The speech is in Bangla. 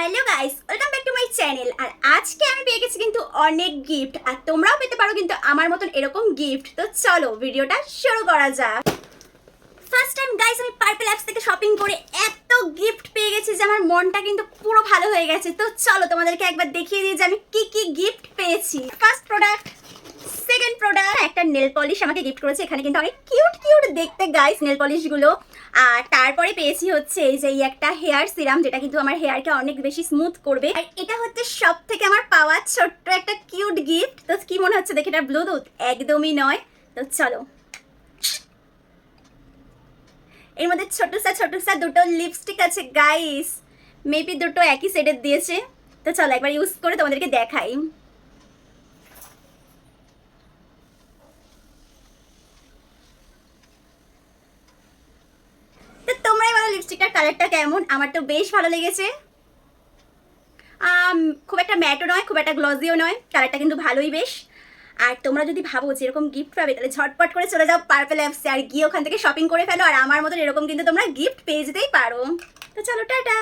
Hello guys, welcome back to my channel. আর আজকে আমি পেয়ে গেছি কিন্তু অনেক গিফট, আর তোমরাও পেতে পারো কিন্তু আমার মতন এরকম গিফট। তো চলো ভিডিওটা শুরু করা যাক। ফার্স্ট টাইম গাইস আমি পার্পল অ্যাপস থেকে শপিং করে এত গিফট পেয়ে গেছি যে আমার মনটা কিন্তু পুরো ভালো হয়ে গেছে। তো চলো তোমাদেরকে একবার দেখিয়ে দিই যে আমি কি কি গিফট পেয়েছি। ফার্স্ট প্রোডাক্ট, সেকেন্ড প্রোডাক্ট, একটা নেল পলিশ আমাকে গিফট করেছে। এখানে কিন্তু অনেক কিউট কিউট দেখতে গাইস নেল পলিশগুলো। আর তারপরে পেয়েছি হচ্ছে এই যে একটা হেয়ার সিরাম, যেটা কিন্তু আমার হেয়ারকে অনেক বেশি স্মুথ করবে। আর এটা হচ্ছে সব থেকে আমার পাওয়া ছোট্ট একটা কিউট গিফট। তো কি মনে হচ্ছে দেখে, এটা ব্লুটুথ? একদমই নয়। তো চলো, এর মধ্যে ছোট সা দুটো লিপস্টিক আছে গাইস, মেবি দুটো একই সেটের দিয়েছে। তো চলো একবার ইউজ করে তোমাদেরকে দেখাই। তো তোমরাই বলো লিপস্টিকটার কালারটা কেমন? আমার তো বেশ ভালো লেগেছে। খুব একটা ম্যাটও নয়, খুব একটা গ্লজিও নয়, কালারটা কিন্তু ভালোই বেশ। আর তোমরা যদি ভাবো যে এরকম গিফট পাবে, তাহলে ঝটপট করে চলে যাও পার্পল অ্যাপসে আর গিয়ে ওখান থেকে শপিং করে ফেলো। আর আমার মতন এরকম কিন্তু তোমরা গিফট পেয়ে যেতেই পারো। তো চলো, টাটা।